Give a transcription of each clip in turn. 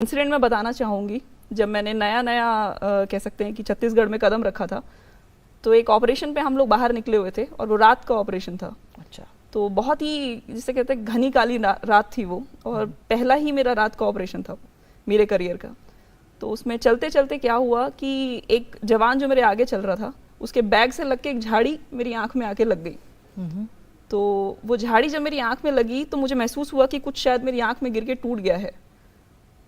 Incident मैं बताना चाहूँगी। जब मैंने नया नया कह सकते हैं कि छत्तीसगढ़ में कदम रखा था, तो एक ऑपरेशन पे हम लोग बाहर निकले हुए थे और वो रात का ऑपरेशन था। अच्छा। तो बहुत ही जिसे कहते हैं घनी काली रात थी वो, और पहला ही मेरा रात का ऑपरेशन था मेरे करियर का। तो उसमें चलते चलते क्या हुआ कि एक जवान जो मेरे आगे चल रहा था, उसके बैग से लग के एक झाड़ी मेरी आंख में आके लग गई। तो वो झाड़ी जब मेरी आंख में लगी तो मुझे महसूस हुआ कि कुछ शायद मेरी आंख में गिर के टूट गया है,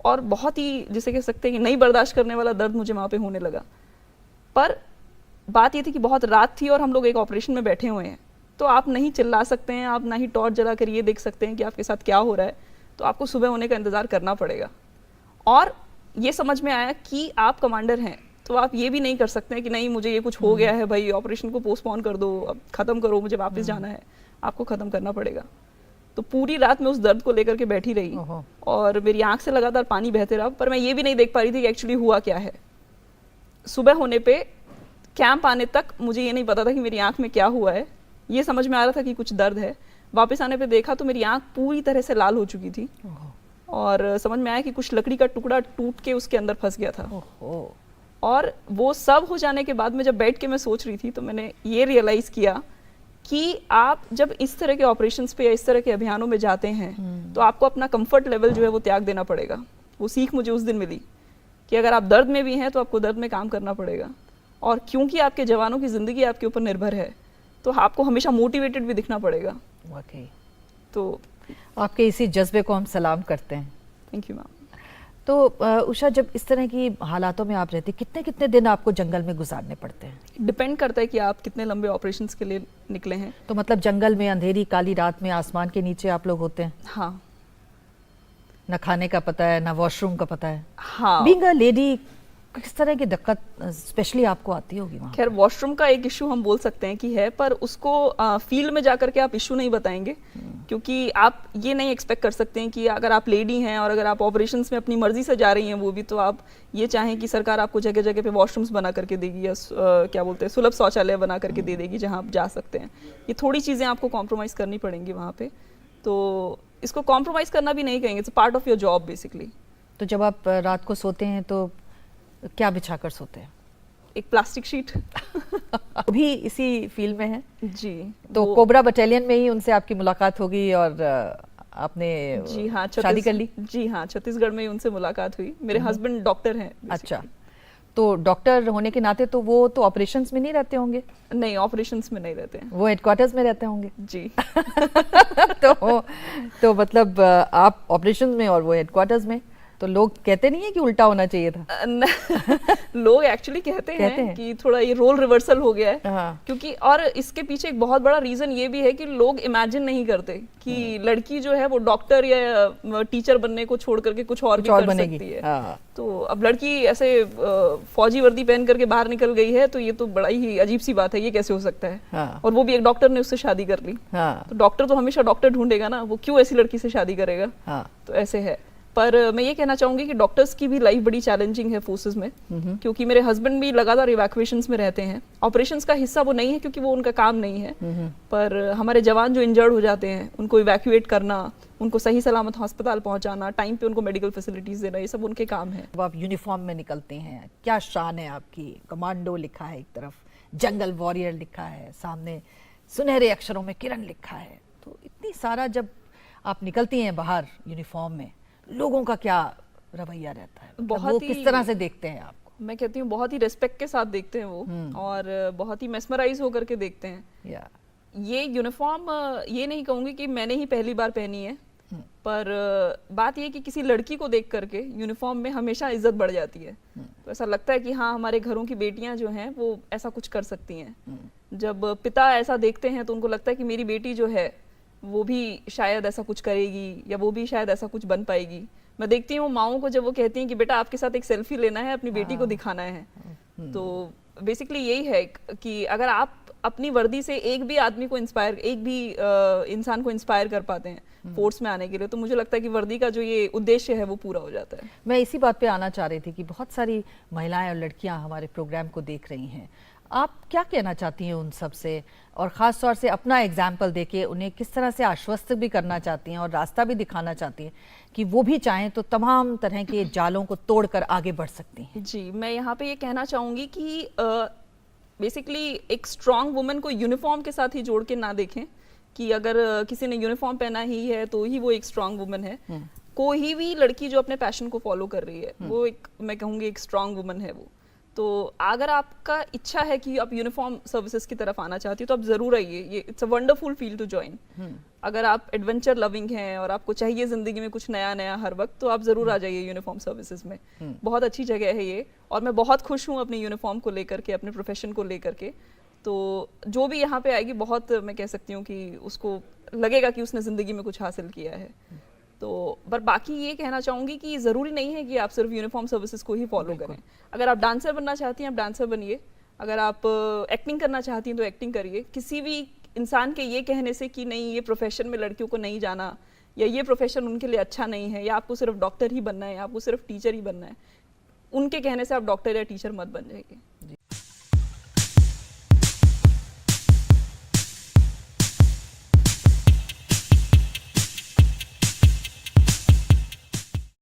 और बहुत ही जिसे कह सकते हैं कि नहीं बर्दाश्त करने वाला दर्द मुझे वहाँ पे होने लगा। पर बात ये थी कि बहुत रात थी और हम लोग एक ऑपरेशन में बैठे हुए हैं, तो आप नहीं चिल्ला सकते हैं, आप ना ही टॉर्च जला कर ये देख सकते हैं कि आपके साथ क्या हो रहा है। तो आपको सुबह होने का इंतज़ार करना पड़ेगा। और ये समझ में आया कि आप कमांडर हैं, तो आप ये भी नहीं कर सकते हैं कि नहीं मुझे ये कुछ हो गया है भाई, ऑपरेशन को पोस्टपोन कर दो, अब ख़त्म करो, मुझे वापस जाना है। आपको ख़त्म करना पड़ेगा। तो पूरी रात मैं उस दर्द को लेकर के बैठी रही और मेरी आंख से लगातार पानी बहते रहा, पर मैं ये भी नहीं देख पा रही थी कि एक्चुअली हुआ क्या है। सुबह होने पे कैंप आने तक मुझे ये नहीं पता था कि मेरी आंख में क्या हुआ है। ये समझ में आ रहा था कि कुछ दर्द है। वापस आने पे देखा तो मेरी आंख पूरी तरह से लाल हो चुकी थी और समझ में आया कि कुछ लकड़ी का टुकड़ा टूट के उसके अंदर फंस गया था। और वो सब हो जाने के बाद में जब बैठ के मैं सोच रही थी, तो मैंने ये रियलाइज किया कि आप जब इस तरह के ऑपरेशंस पे या इस तरह के अभियानों में जाते हैं तो आपको अपना कंफर्ट लेवल जो है वो त्याग देना पड़ेगा। वो सीख मुझे उस दिन मिली कि अगर आप दर्द में भी हैं तो आपको दर्द में काम करना पड़ेगा, और क्योंकि आपके जवानों की ज़िंदगी आपके ऊपर निर्भर है तो आपको हमेशा मोटिवेटेड भी दिखना पड़ेगा। वाकई तो आपके इसी जज्बे को हम सलाम करते हैं। Thank you ma'am. तो उषा, जब इस तरह की हालातों में आप रहती, कितने कितने दिन आपको जंगल में गुजारने पड़ते हैं? डिपेंड करता है कि आप कितने लंबे ऑपरेशंस के लिए निकले हैं। तो मतलब जंगल में अंधेरी काली रात में आसमान के नीचे आप लोग होते हैं? हाँ। न खाने का पता है, न वॉशरूम का पता है। हाँ। बीइंग अ लेडी, किस तरह की दिक्कत स्पेशली आपको आती होगी वहाँ? खैर, वॉशरूम का एक इशू हम बोल सकते हैं कि है, पर उसको फील्ड में जाकर के आप इशू नहीं बताएंगे, क्योंकि आप ये नहीं एक्सपेक्ट कर सकते हैं कि अगर आप लेडी हैं और अगर आप ऑपरेशंस में अपनी मर्जी से जा रही हैं वो भी, तो आप ये चाहें कि सरकार आपको जगह जगह पे वॉशरूम्स बना करके देगी या क्या बोलते हैं सुलभ शौचालय बना करके दे देगी जहाँ आप जा सकते हैं। ये थोड़ी चीज़ें आपको कॉम्प्रोमाइज़ करनी पड़ेंगी वहाँ पे। तो इसको कॉम्प्रोमाइज़ करना भी नहीं कहेंगे, it's part of your job basically. तो जब आप रात को सोते हैं तो क्या बिछा कर सोते हैं? एक प्लास्टिक शीट। भी इसी फील्ड में है जी। तो कोबरा बटालियन में ही उनसे आपकी मुलाकात होगी और आपने जी हाँ शादी कर ली? जी हाँ, छत्तीसगढ़ में ही उनसे मुलाकात हुई। मेरे हस्बैंड डॉक्टर हैं। अच्छा, तो डॉक्टर होने के नाते तो वो तो ऑपरेशंस में नहीं रहते होंगे? नहीं, ऑपरेशंस में नहीं रहते हैं। वो हेडक्वार्टर्स में रहते होंगे? जी। तो मतलब आप ऑपरेशंस में और वो हेडक्वार्टर्स में, तो लोग कहते नहीं है कि उल्टा होना चाहिए था? लोग एक्चुअली कहते हैं कि थोड़ा ये रोल रिवर्सल हो गया है। हाँ। क्योंकि और इसके पीछे एक बहुत बड़ा रीजन ये भी है कि लोग इमेजिन नहीं करते कि लड़की जो है वो डॉक्टर या टीचर बनने को छोड़ करके कुछ और भी कर सकती है। हाँ। तो अब लड़की ऐसे फौजी वर्दी पहन करके बाहर निकल गई है, तो ये तो बड़ा ही अजीब सी बात है, ये कैसे हो सकता है? हाँ। और वो भी एक डॉक्टर ने उससे शादी कर ली। हाँ। तो डॉक्टर तो हमेशा डॉक्टर ढूंढेगा ना, वो क्यों ऐसी लड़की से शादी करेगा? हाँ। तो ऐसे है। पर मैं ये कहना चाहूंगी कि डॉक्टर्स की भी लाइफ बड़ी चैलेंजिंग है फोर्सेस में, क्योंकि मेरे हस्बैंड भी लगातार इवैक्यूएशंस में रहते हैं। ऑपरेशंस का हिस्सा वो नहीं है क्योंकि वो उनका काम नहीं है, पर हमारे जवान जो इंजर्ड हो जाते हैं उनको इवैक्यूएट करना, उनको सही सलामत अस्पताल पहुंचाना, टाइम पे उनको मेडिकल फैसिलिटीज देना, ये सब उनके काम है। अब आप यूनिफॉर्म में निकलते हैं, क्या शान है आपकी? कमांडो लिखा है एक तरफ, जंगल वॉरियर लिखा है, सामने सुनहरे अक्षरों में किरण लिखा है। तो इतनी सारा जब आप निकलती हैं बाहर यूनिफॉर्म में, लोगों का क्या रवैया रहता है? बहुत वो ही, किस तरह से देखते हैं आपको? मैं कहती हूँ बहुत ही रिस्पेक्ट के साथ देखते हैं वो, और बहुत ही मेस्मराइज होकर के देखते हैं। ये यूनिफॉर्म ये नहीं कहूँगी कि मैंने ही पहली बार पहनी है, पर बात ये कि किसी लड़की को देख करके यूनिफॉर्म में हमेशा इज्जत बढ़ जाती है। तो ऐसा लगता है कि हाँ, हमारे घरों की बेटियां जो हैं वो ऐसा कुछ कर सकती हैं। जब पिता ऐसा देखते हैं तो उनको लगता है कि मेरी बेटी जो है वो भी शायद ऐसा कुछ करेगी या वो भी शायद ऐसा कुछ बन पाएगी। मैं देखती हूँ माओं को जब वो कहती हैं कि बेटा आपके साथ एक सेल्फी लेना है, अपनी बेटी को दिखाना है। तो बेसिकली यही है कि अगर आप अपनी वर्दी से एक भी आदमी को इंस्पायर, एक भी इंसान को इंस्पायर कर पाते हैं फोर्स में आने के लिए, तो मुझे लगता है कि वर्दी का जो ये उद्देश्य है वो पूरा हो जाता है। मैं इसी बात पे आना चाह रही थी कि बहुत सारी महिलाएं और लड़कियां हमारे प्रोग्राम को देख रही हैं। आप क्या कहना चाहती हैं उन सब से, और ख़ास तौर से अपना एग्जाम्पल देके उन्हें किस तरह से आश्वस्त भी करना चाहती हैं और रास्ता भी दिखाना चाहती हैं कि वो भी चाहें तो तमाम तरह के जालों को तोड़कर आगे बढ़ सकती हैं? जी, मैं यहाँ पे ये कहना चाहूँगी कि बेसिकली एक स्ट्रांग वुमन को यूनिफॉर्म के साथ ही जोड़ के ना देखें कि अगर किसी ने यूनिफॉर्म पहना ही है तो ही वो एक स्ट्रांग वुमन है। कोई भी लड़की जो अपने पैशन को फॉलो कर रही है वो एक, मैं कहूँगी, एक स्ट्रांग वुमन है वो। तो अगर आपका इच्छा है कि आप यूनिफॉर्म सर्विसेज की तरफ आना चाहती हो तो आप जरूर आइए, ये it's a wonderful field to join. अगर आप एडवेंचर लविंग हैं और आपको चाहिए जिंदगी में कुछ नया नया हर वक्त, तो आप जरूर आ जाइए यूनिफॉर्म सर्विसेज में। बहुत अच्छी जगह है ये, और मैं बहुत खुश हूँ अपने यूनिफॉर्म को लेकर के, अपने प्रोफेशन को लेकर के। तो जो भी यहाँ पे आएगी, बहुत मैं कह सकती हूँ कि उसको लगेगा कि उसने जिंदगी में कुछ हासिल किया है। तो पर बाकी ये कहना चाहूंगी कि ज़रूरी नहीं है कि आप सिर्फ यूनिफॉर्म सर्विसेज को ही फॉलो करें। अगर आप डांसर बनना चाहती हैं, आप डांसर बनिए। अगर आप एक्टिंग करना चाहती हैं तो एक्टिंग करिए। किसी भी इंसान के ये कहने से कि नहीं, ये प्रोफेशन में लड़कियों को नहीं जाना, या ये प्रोफेशन उनके लिए अच्छा नहीं है, या आपको सिर्फ डॉक्टर ही बनना है, या आपको सिर्फ टीचर ही बनना है, उनके कहने से आप डॉक्टर या टीचर मत बन जाइए।